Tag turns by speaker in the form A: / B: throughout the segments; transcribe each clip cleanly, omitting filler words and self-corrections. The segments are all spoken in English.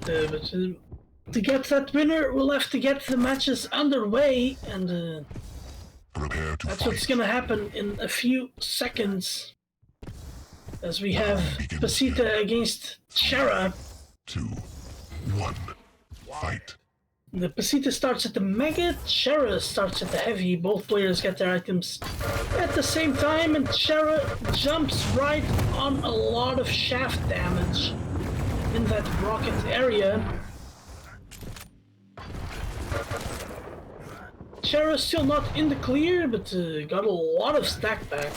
A: But to get that winner, we'll have to get the matches underway, and that's what's gonna happen in a few seconds. As we have PASITA against CHERRA.
B: 2, 1, fight.
A: The PASITA starts at the Mega, CHERRA starts at the Heavy. Both players get their items at the same time, and CHERRA jumps right on a lot of shaft damage in that rocket area. CHERRA's still not in the clear, but got a lot of stack back.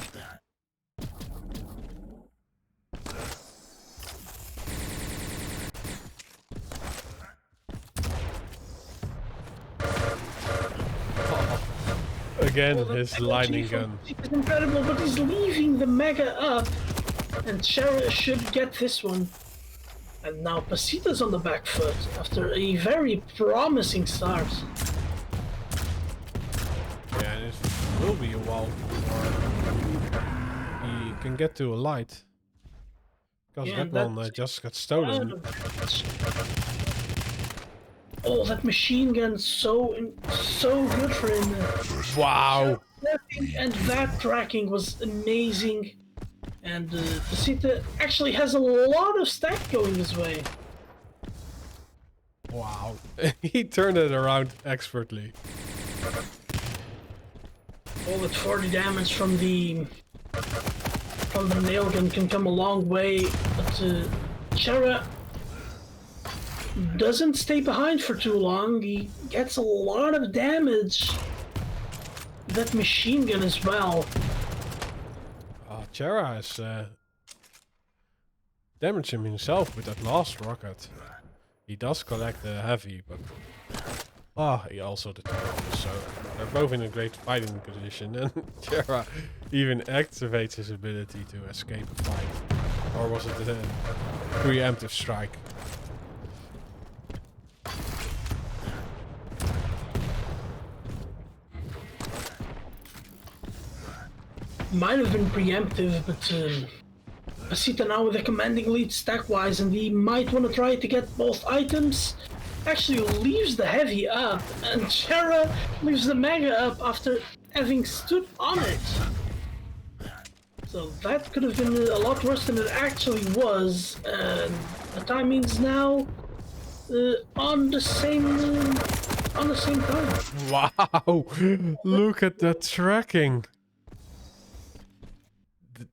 C: Again, his lightning gun.
A: It's incredible, but he's leaving the Mega up, and CHERRA should get this one. And now PASITA's on the back foot after a very promising start.
C: Yeah, it will be a while before he can get to a light. Because
A: Yeah,
C: that one just got stolen.
A: Oh, that machine gun's so good for him.
C: Wow!
A: And that tracking was amazing. And PASITA actually has a lot of stack going his way.
C: Wow. He turned it around expertly.
A: Oh, with 40 damage from the nail gun can come a long way, but CHERRA doesn't stay behind for too long. He gets a lot of damage. That machine gun as well.
C: CHERRA has damaged him himself with that last rocket. He does collect the Heavy, but he also the top, so they're both in a great fighting position, and CHERRA even activates his ability to escape a fight. Or was it a preemptive strike?
A: Might have been preemptive, but PASITA now with a commanding lead stack-wise, and he might want to try to get both items. Actually leaves the Heavy up, and CHERRA leaves the Mega up after having stood on it. So that could have been a lot worse than it actually was, and the timing's now on the same time.
C: Wow! Look at that tracking!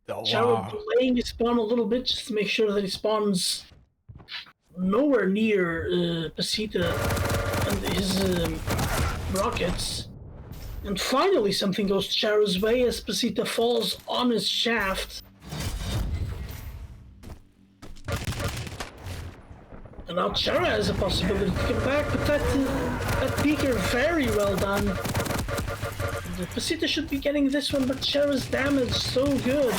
A: CHERRA delaying his spawn a little bit just to make sure that he spawns nowhere near PASITA and his rockets. And finally something goes CHERRA's way as PASITA falls on his shaft. And now CHERRA has a possibility to come back, but that peeker very well done. The PASITA should be getting this one, but CHERRA's damage so good.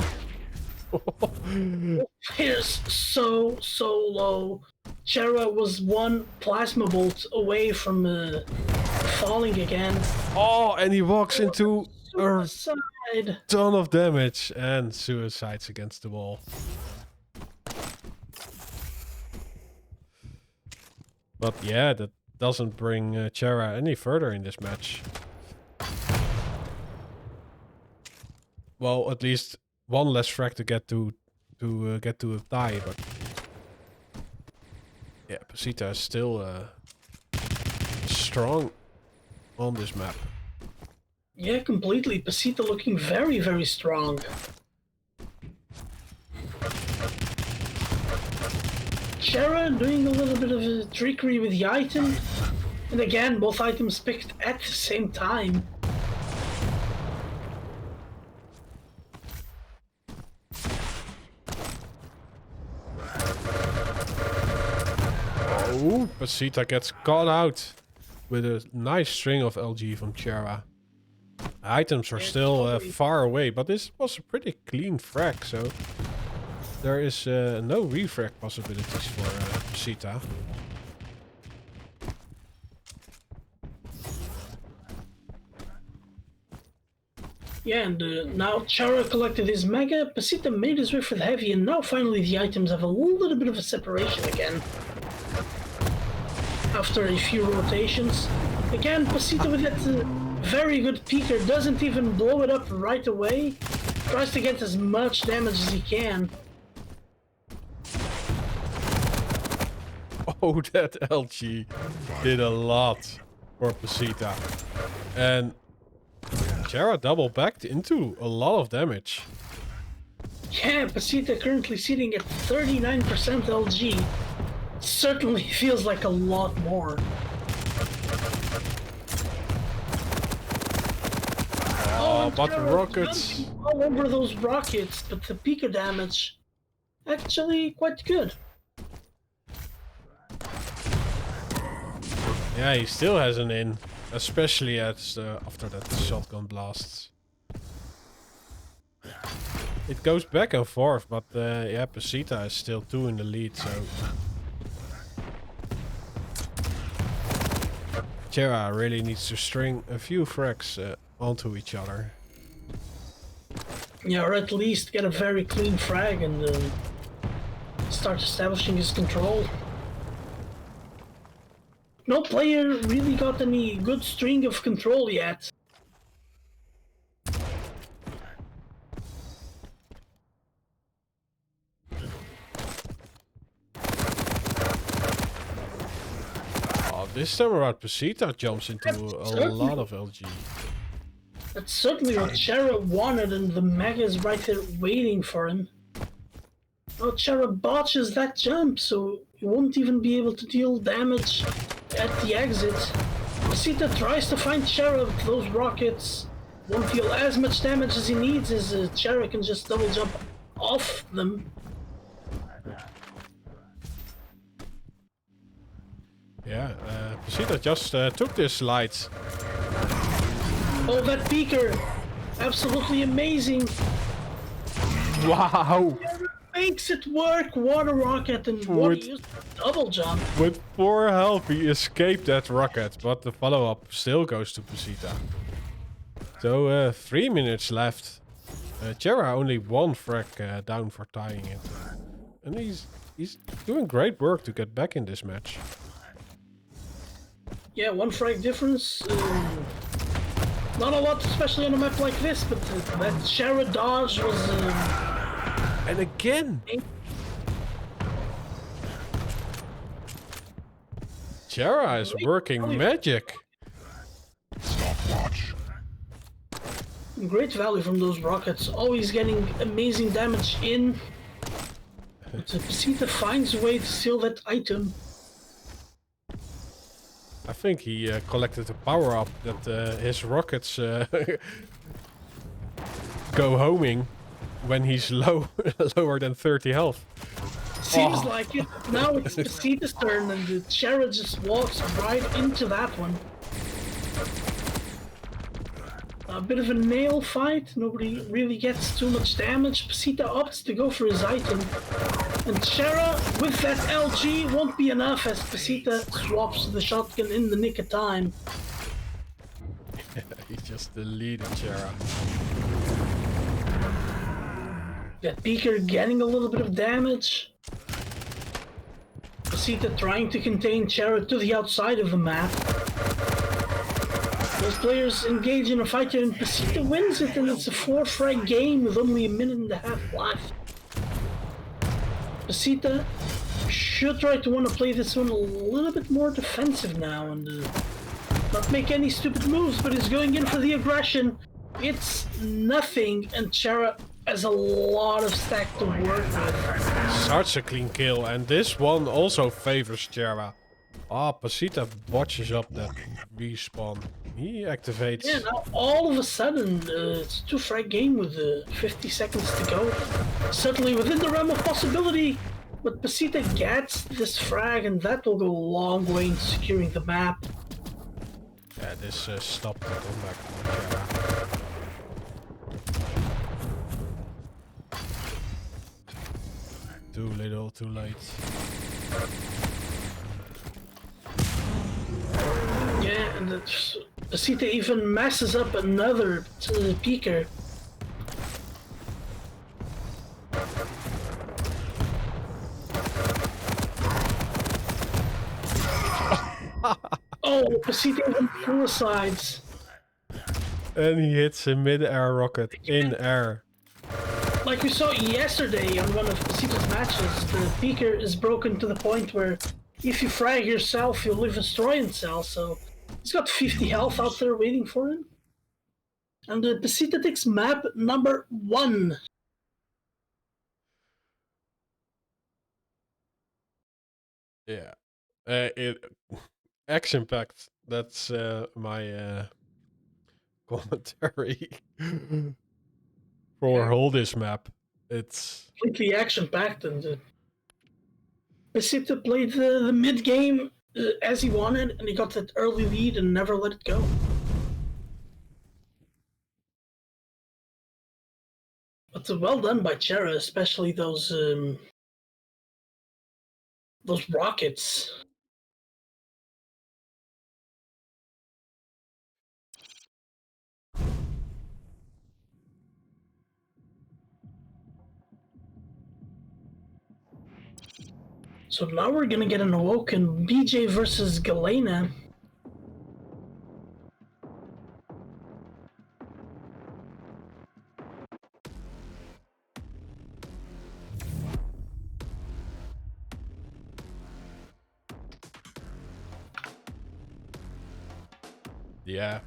A: It is so low. CHERRA was one plasma bolt away from falling again.
C: Oh, and he walks into a
A: Suicide.
C: ton of damage and suicides against the wall. But yeah, that doesn't bring CHERRA any further in this match. Well, at least one less frag to get to a tie, but yeah, PASITA is still strong on this map.
A: Yeah, completely. PASITA looking very strong. CHERRA doing a little bit of a trickery with the item, and again, both items picked at the same time.
C: Oh, PASITA gets caught out with a nice string of LG from CHERRA. Items are still far away, but this was a pretty clean frag, so there is no refrag possibilities for PASITA.
A: Yeah, and now CHERRA collected his mega, PASITA made his way for the heavy, and now finally the items have a little bit of a separation again. After a few rotations. Again, PASITA with that very good peeker doesn't even blow it up right away. Tries to get as much damage as he can.
C: Oh, that LG did a lot for PASITA. And CHERRA double backed into a lot of damage.
A: Yeah, PASITA currently sitting at 39% LG. Certainly feels like a lot more.
C: Oh, but
A: CHERRA
C: rockets.
A: jumping all over those rockets, but the peeker damage actually quite good.
C: Yeah, he still has an in, especially after that shotgun blasts. It goes back and forth, but yeah, PASITA is still 2 in the lead, so CHERRA really needs to string a few frags onto each other.
A: Yeah, or at least get a very clean frag and start establishing his control. No player really got any good string of control yet.
C: Oh, this time around PASITA jumps into a lot of LG.
A: That's certainly what CHERRA wanted, and the mega is right there waiting for him. Oh, CHERRA botches that jump, so he won't even be able to deal damage at the exit. PASITA tries to find CHERRA with those rockets. Won't deal as much damage as he needs, as CHERRA can just double jump off them.
C: Yeah, PASITA just took this slide.
A: Oh, that peeker! Absolutely amazing!
C: Wow!
A: Makes it work! What a rocket, and what he used double jump.
C: With 4 health, he escaped that rocket, but the follow-up still goes to PASITA. So, 3 minutes left. CHERRA only 1 frag down for tying it. And he's doing great work to get back in this match.
A: Yeah, 1 frag difference. Not a lot, especially on a map like this, but that CHERRA dodge was...
C: And again! CHERRA is working magic!
B: Stopwatch.
A: Great value from those rockets, always getting amazing damage in. But PASITA finds a way to steal that item.
C: I think he collected a power-up that his rockets go homing when he's lower than 30 health.
A: Seems like it. Now it's PASITA's turn, and the CHERRA just walks right into that one. A bit of a nail fight, nobody really gets too much damage. PASITA opts to go for his item. And CHERRA, with that LG, won't be enough as PASITA swaps the shotgun in the nick of time.
C: He just deleted CHERRA.
A: That peeker getting a little bit of damage. PASITA trying to contain CHERRA to the outside of the map. Those players engage in a fight here, and PASITA wins it, and it's a 4 frag game with only a minute and a half left. PASITA should try to want to play this one a little bit more defensive now and not make any stupid moves, but is going in for the aggression. It's nothing, and CHERRA has a lot of stack to work with.
C: Such a clean kill, and this one also favors CHERRA. Ah, PASITA botches up that respawn. He activates.
A: Yeah, now all of a sudden, it's a 2 frag game with 50 seconds to go. Certainly within the realm of possibility, but PASITA gets this frag, and that will go a long way in securing the map.
C: Yeah, this stopped the comeback for CHERRA. Too little, too late.
A: Yeah, and PASITA even messes up another peeker. Oh, PASITA even suicides.
C: And he hits a mid-air rocket in air.
A: Like we saw yesterday on one of PASITA's matches, the peeker is broken to the point where if you frag yourself, you'll live destroying cell, so he's got 50 health out there waiting for him. And the PASITA takes map number 1.
C: Yeah. Action-packed. That's my commentary for all this map. It's
A: Completely action-packed, and PASITA played the mid-game as he wanted, and he got that early lead and never let it go. But well done by CHERRA, especially those rockets. So now we're gonna get an Awoken BJ versus Galena.
C: yeah.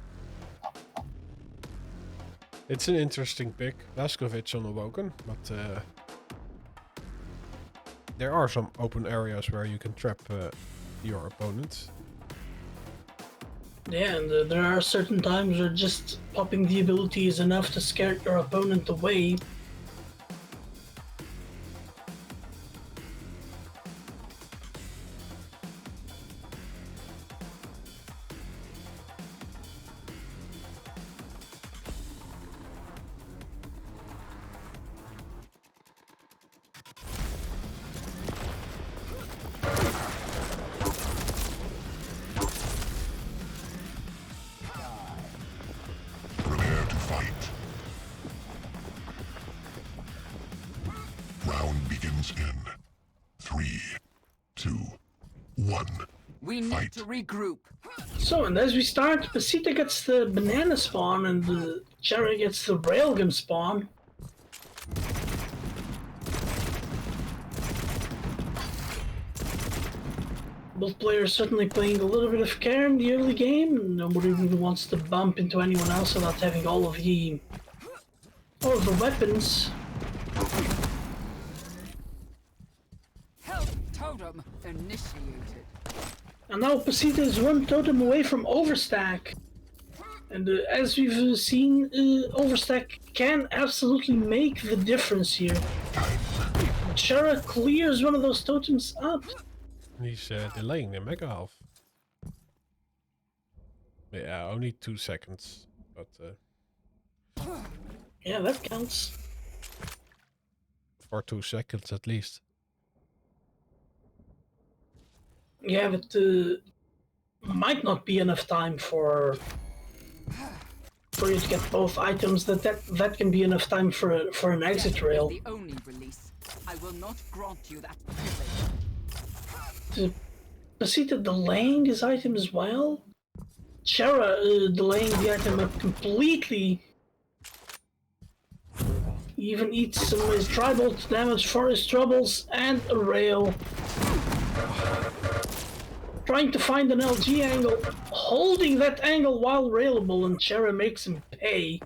C: It's an interesting pick. Laskovic on Awoken, but there are some open areas where you can trap your opponent.
A: Yeah, and there are certain times where just popping the ability is enough to scare your opponent away.
B: Prepare to fight. Round begins in 3, 2, 1.
D: We need
B: Fight.
D: to regroup.
A: So, and as we start, PASITA gets the banana spawn and the CHERRA gets the railgun spawn. Both players certainly playing a little bit of care in the early game. Nobody really wants to bump into anyone else without having all of the weapons.
D: Health totem initiated.
A: And now PASITA is one totem away from overstack. And as we've seen, overstack can absolutely make the difference here. CHERRA clears one of those totems up.
C: He's delaying the mega half. Yeah, only 2 seconds, but
A: Yeah, that counts.
C: for 2 seconds at least.
A: Yeah, but might not be enough time for you to get both items. That can be enough time for an exit rail.
D: The only release. I will not grant you that privilege.
A: PASITA delaying his item as well. CHERRA delaying the item up completely. He even eats some of his tribal damage for his troubles and a rail. Trying to find an LG angle, holding that angle while railable, and CHERRA makes him pay.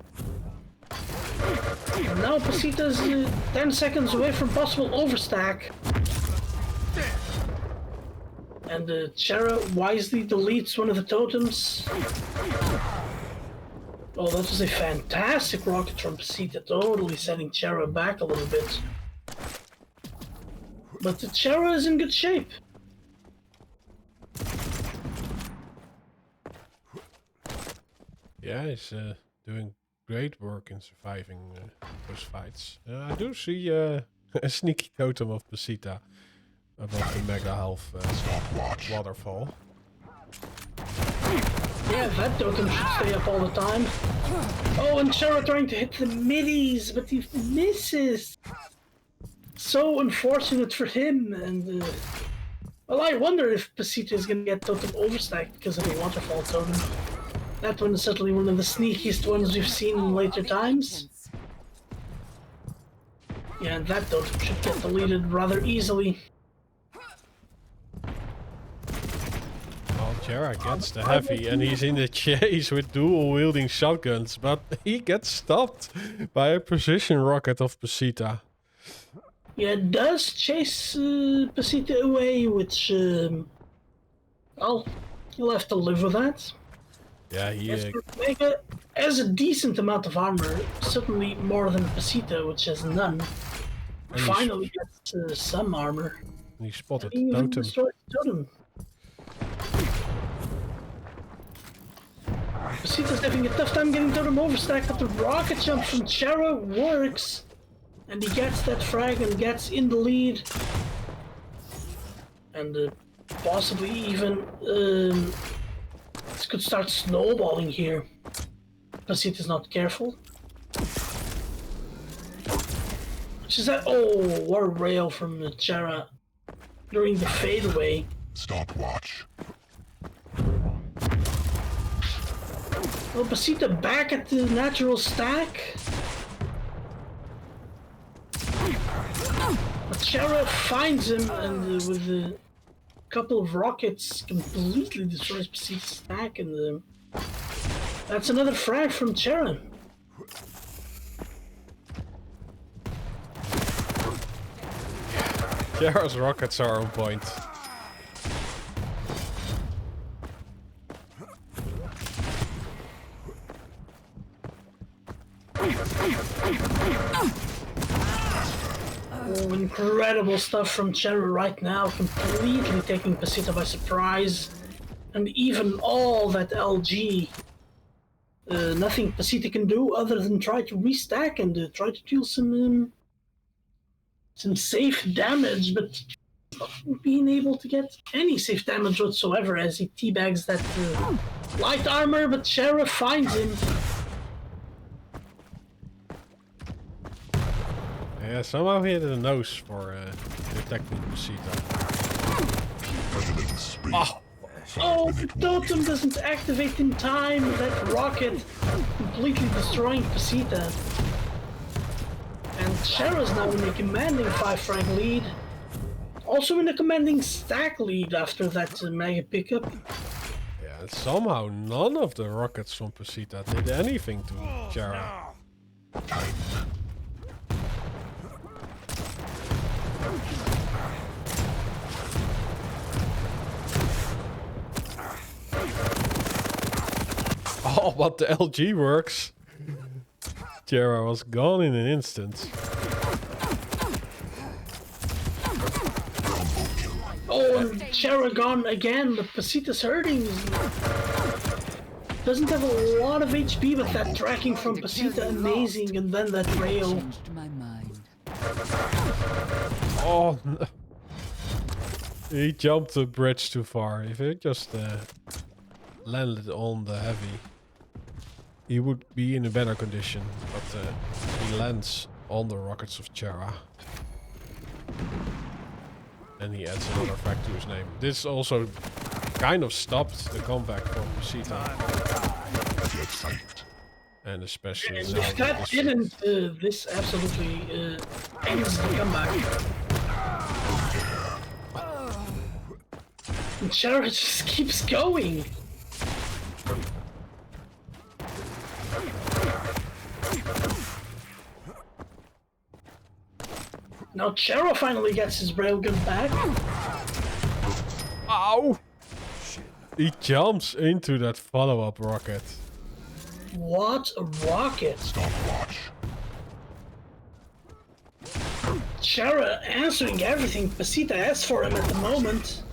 A: And now PASITA's 10 seconds away from possible overstack. And CHERRA wisely deletes one of the totems. Oh, that was a fantastic rocket from PASITA, totally setting CHERRA back a little bit. But the CHERRA is in good shape.
C: Yeah, he's doing great work in surviving those fights. I do see a sneaky totem of PASITA above the mega health waterfall.
A: Yeah, that totem should stay up all the time. Oh, and CHERRA trying to hit the middies, but he misses. So unfortunate for him, and well, I wonder if PASITA is gonna get totem overstacked because of the waterfall totem. That one is certainly one of the sneakiest ones we've seen in later times. Yeah, and that totem should get deleted rather easily.
C: Well, CHERRA gets the heavy and he's in the chase with dual wielding shotguns, but he gets stopped by a precision rocket of PASITA.
A: Yeah, it does chase PASITA away, which, well, you'll have to live with that.
C: Yeah, he
A: Mega has a decent amount of armor, certainly more than PASITA, which has none. Finally gets some armor.
C: he spotted
A: He
C: the
A: even
C: totem.
A: destroyed the totem. PASITA's having a tough time getting totem overstacked, but the rocket jump from CHERRA works. And he gets that frag and gets in the lead. And possibly even this could start snowballing here. PASITA's not careful. Which is that? Oh, what a rail from CHERRA during the fadeaway.
B: Stopwatch.
A: Well, PASITA back at the natural stack. But CHERRA finds him and with a couple of rockets completely destroys PASITA's stack, and that's another frag from CHERRA.
C: CHERRA's rockets are on point.
A: Oh, incredible stuff from CHERRA right now, completely taking PASITA by surprise. And even all that LG, nothing PASITA can do other than try to restack and try to deal some safe damage, but not being able to get any safe damage whatsoever as he teabags that light armor, but CHERRA finds him.
C: Yeah, somehow he had a nose for detecting PASITA.
A: Oh, the totem doesn't activate in time. That rocket completely destroying PASITA. And CHERRA's now in a commanding 5-frag lead. Also in a commanding stack lead after that mega pickup.
C: Yeah, and somehow none of the rockets from PASITA did anything to CHERRA. Oh, but the LG works. CHERRA was gone in an instant.
A: Oh, and CHERRA gone again, but PASITA's hurting. Doesn't have a lot of HP, but that tracking from PASITA amazing, and then that rail.
D: Changed my mind.
C: Oh, no. He jumped the bridge too far. If it just landed on the heavy, he would be in a better condition, but he lands on the rockets of CHERRA. And he adds another fact to his name. This also kind of stopped the comeback from PASITA. And especially
A: And
C: now
A: if that didn't, this absolutely ends the comeback. And CHERRA just keeps going. Now CHERRA finally gets his railgun back.
C: Ow! He jumps into that follow-up rocket.
A: What a rocket!
B: Stopwatch.
A: CHERRA answering everything PASITA asks for him at the moment.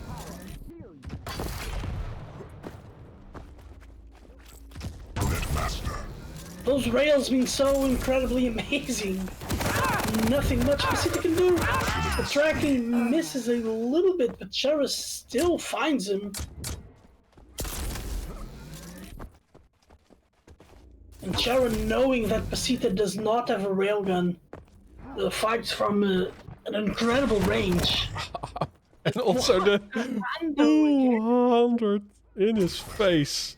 A: Those rails being so incredibly amazing. Nothing much PASITA can do. The tracking misses a little bit, but CHERRA still finds him. And CHERRA, knowing that PASITA does not have a railgun, fights from an incredible range.
C: And also the 200 in his face.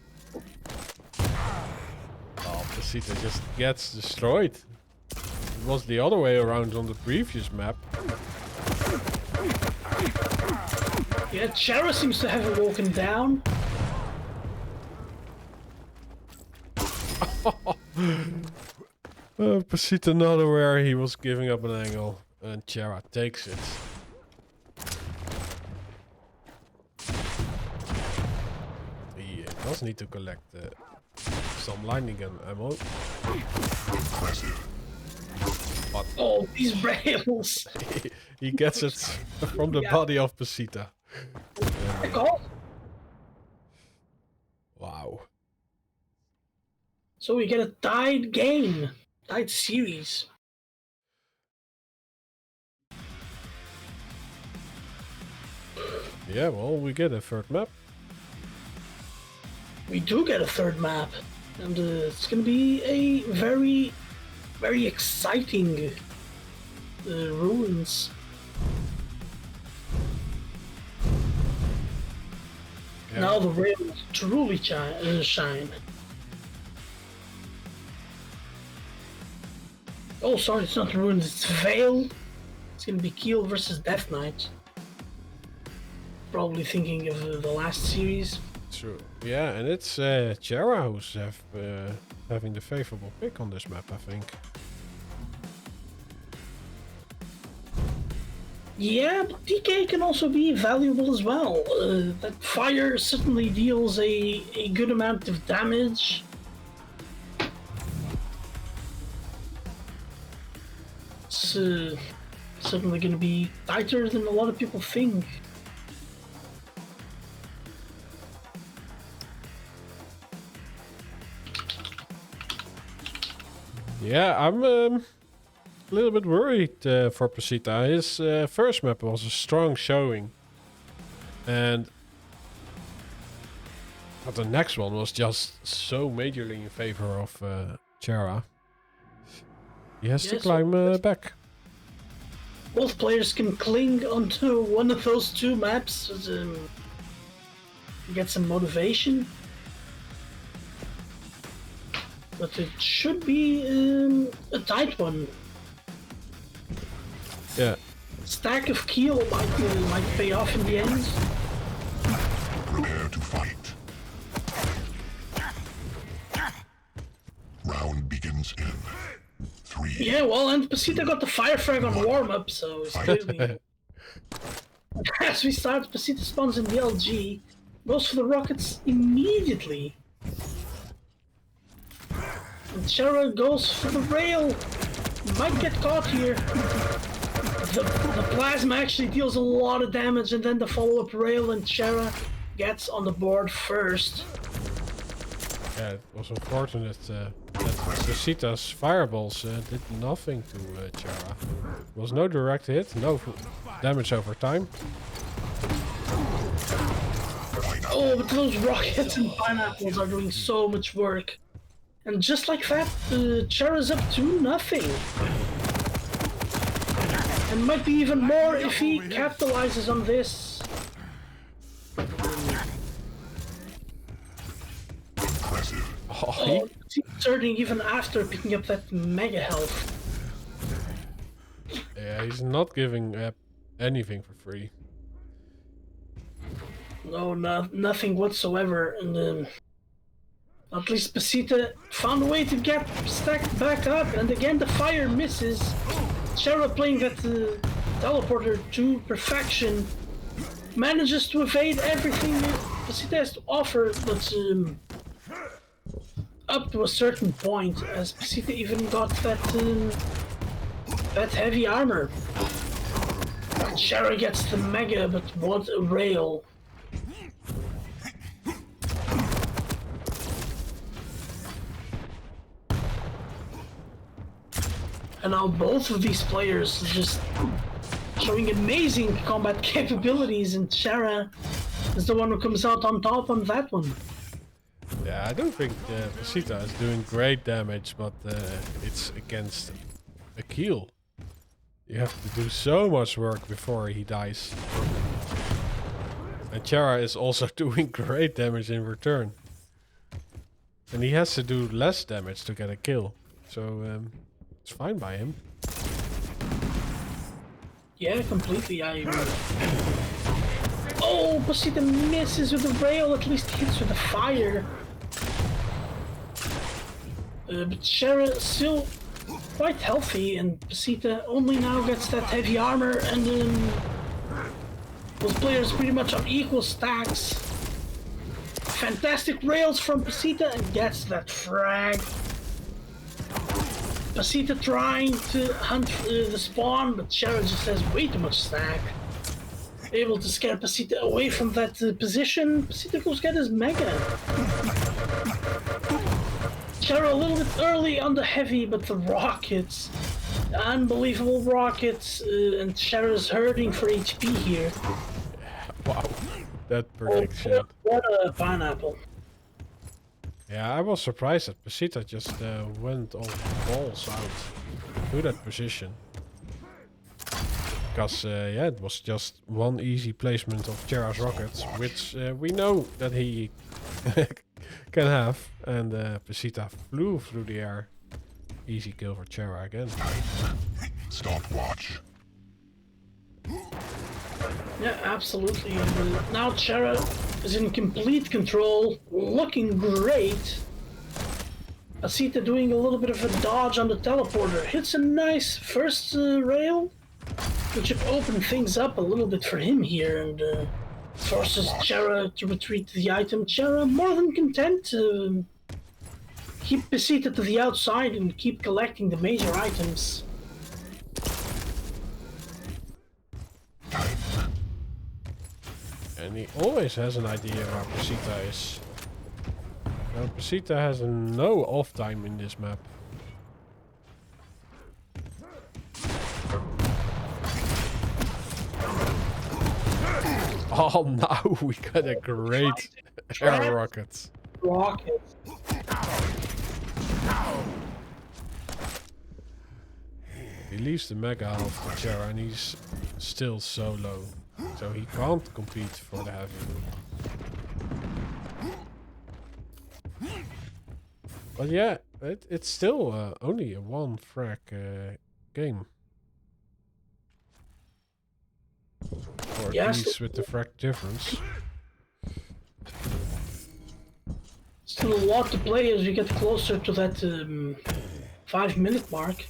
C: Oh, PASITA just gets destroyed. It was the other way around on the previous map.
A: Yeah, CHERRA seems to have it woken down.
C: PASITA not aware he was giving up an angle, and CHERRA takes it. He does need to collect some lightning gun ammo. But
A: oh, these rails!
C: he gets it from the body of PASITA. Wow.
A: So we get a tied game, tied series.
C: Yeah, well, we get a third map.
A: We do get a third map, and it's gonna be a very, very exciting ruins. Yeah. Now the rails truly shine. Oh, sorry, it's not ruins, it's Veil. It's gonna be Keel versus Death Knight. Probably thinking of the last series.
C: True. Yeah, and it's CHERRA who's having the favorable pick on this map, I think.
A: Yeah, but DK can also be valuable as well. That fire certainly deals a good amount of damage. It's certainly going to be tighter than a lot of people think.
C: Yeah, I'm a little bit worried for PASITA. His first map was a strong showing. But the next one was just so majorly in favor of CHERRA. He has to climb back.
A: Both players can cling onto one of those two maps to get some motivation. But it should be a tight one.
C: Yeah.
A: Stack of Keel might pay off in the end.
B: Prepare to fight. Round begins in 3.
A: Yeah, well, and PASITA got the fire frag on warm-up, so it's clearly... As we start, PASITA spawns in the LG, goes for the rockets immediately. And CHERRA goes for the rail. Might get caught here. The plasma actually deals a lot of damage, and then the follow-up rail, and CHERRA gets on the board first.
C: Yeah, it was unfortunate that PASITA's fireballs did nothing to CHERRA. There was no direct hit, no damage over time.
A: Oh, but those rockets and pineapples are doing so much work. And just like that, CHERRA's up to nothing. And might be even more if he capitalizes on this. Oh, he's turning even after picking up that mega health.
C: Yeah, he's not giving anything for free.
A: No, nothing whatsoever. And at least PASITA found a way to get stacked back up. And again, the fire misses. CHERRA playing that teleporter to perfection. Manages to evade everything PASITA has to offer, but up to a certain point, as PASITA even got that heavy armor. CHERRA gets the mega, but what a rail. And now both of these players just showing amazing combat capabilities, and CHERRA is the one who comes out on top on that one.
C: Yeah, I don't think PASITA is doing great damage, but it's against a kill. You have to do so much work before he dies. And CHERRA is also doing great damage in return. And he has to do less damage to get a kill. So it's fine by him.
A: Yeah, completely. Oh, PASITA misses with the rail, at least hits with the fire. But CHERRA still quite healthy, and PASITA only now gets that heavy armor, and those players pretty much on equal stacks. Fantastic rails from PASITA and gets that frag. PASITA trying to hunt the spawn, but CHERRA just has way too much stack. Able to scare PASITA away from that position. PASITA goes get his mega. CHERRA a little bit early on the heavy, but the rockets. Unbelievable rockets, and CHERRA's hurting for HP here.
C: Wow, that prediction.
A: Oh, what a pineapple.
C: Yeah, I was surprised that PASITA just went all balls out to that position. Because, yeah, it was just one easy placement of CHERRA's rockets, which we know that he can have. And PASITA flew through the air. Easy kill for CHERRA again.
B: Stopwatch.
A: Yeah, absolutely. Now CHERRA is in complete control, looking great. PASITA doing a little bit of a dodge on the teleporter. Hits a nice first rail, which should open things up a little bit for him here, and forces CHERRA to retreat to the item. CHERRA more than content to keep PASITA to the outside and keep collecting the major items.
C: And he always has an idea where PASITA is. Now PASITA has no off time in this map. Oh, now we got a great air rocket. He leaves the mega health to CHERRA and he's still so low. So he can't compete for the heavy. But yeah, it's still only a one frag game. Or at least with the frag difference.
A: Still a lot to play as we get closer to that 5-minute mark.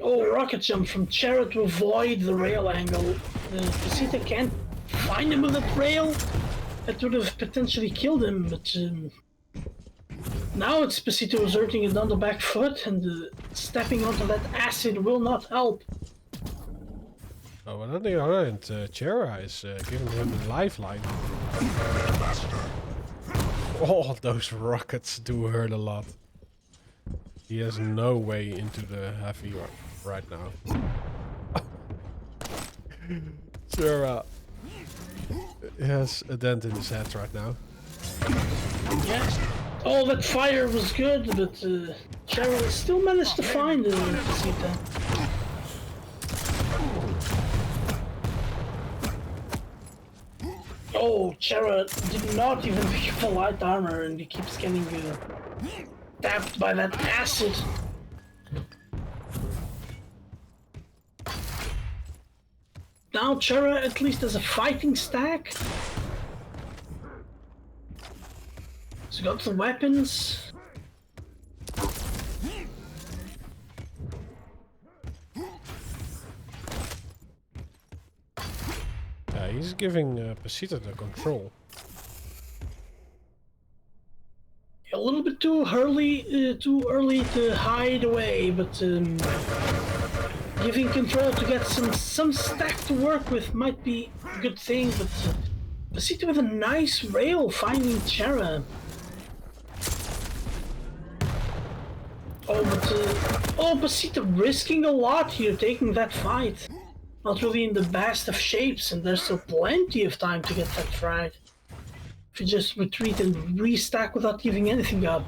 A: Oh, rocket jump from CHERRA to avoid the rail angle. PASITA can't find him with that rail. That would have potentially killed him, but now it's PASITA exerting it on the back foot, and stepping onto that acid will not help.
C: Oh, but on the other hand, CHERRA is giving him a lifeline. Oh, those rockets do hurt a lot. He has no way into the heavy right now. CHERRA has a dent in his head right now.
A: Yeah. Oh, that fire was good, but CHERRA still managed to find PASITA. Oh, CHERRA did not even pick up the light armor, and he keeps getting tapped by that acid. Now CHERRA at least has a fighting stack. He's got the weapons.
C: He's giving PASITA the control.
A: A little bit too early to hide away, but giving control to get some stack to work with might be a good thing. But PASITA with a nice rail finding CHERRA. Oh, but PASITA risking a lot here, taking that fight. Not really in the best of shapes, and there's still plenty of time to get that frag. If you just retreat and restack without giving anything up.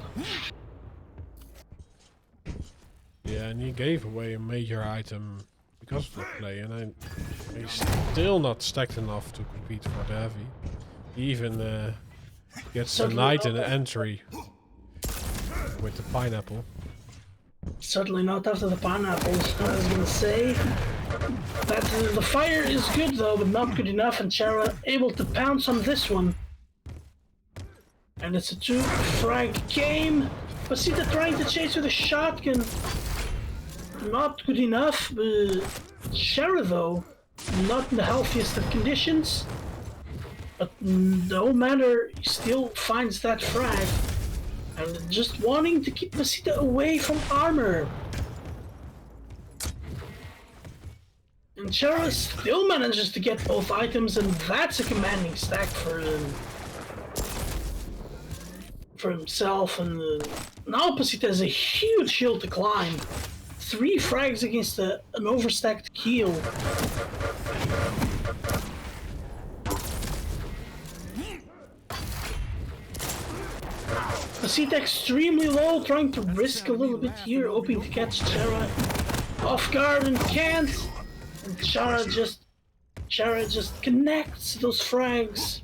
C: Yeah, and he gave away a major item because of the play, and he's still not stacked enough to compete for the heavy. He even gets a knight in the entry with the pineapple.
A: Certainly not after the pineapples, I was gonna say. That the fire is good though, but not good enough, and CHERRA able to pounce on this one. And it's a 2-frag game. PASITA trying to chase with a shotgun. Not good enough. CHERRA though, not in the healthiest of conditions. But no matter, he still finds that frag. And just wanting to keep PASITA away from armor. And CHERRA still manages to get both items, and that's a commanding stack for himself. And now PASITA has a huge hill to climb. 3 frags against an overstacked keel. PASITA extremely low, trying to risk a little bit here, hoping to catch CHERRA off guard, and can't. And CHERRA just connects those frags.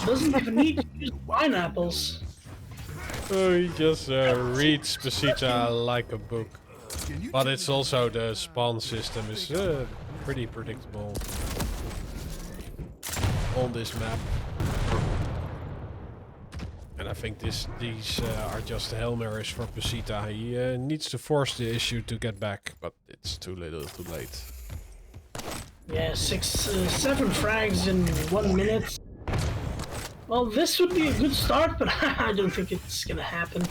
A: Doesn't even need to use pineapples.
C: Oh, he just reads PASITA like a book. But it's also the spawn system is pretty predictable on this map. And I think these are just Hail Marys for PASITA. He needs to force the issue to get back, but it's too little too late.
A: Yeah, 7 frags in 1 minute. Well, this would be a good start, but I don't think it's gonna happen.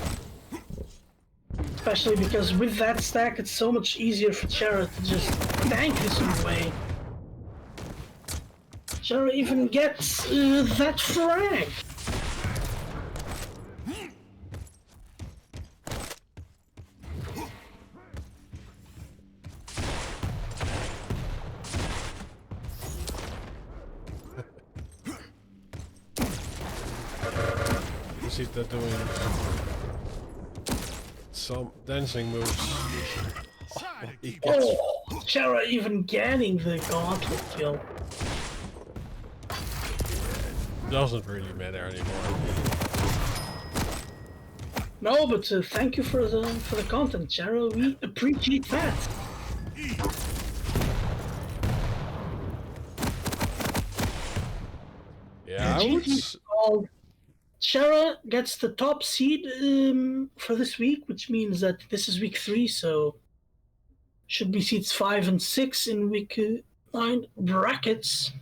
A: Especially because with that stack, it's so much easier for CHERRA to just tank this away. CHERRA even gets that frag.
C: PASITA doing some dancing moves.
A: Oh, CHERRA even getting the gauntlet kill.
C: Doesn't really matter anymore.
A: No, but thank you for the content, CHERRA. We appreciate that.
C: Yeah, I would.
A: CHERRA gets the top seed for this week, which means that this is week 3, so should be seeds 5 and 6 in week 9 brackets.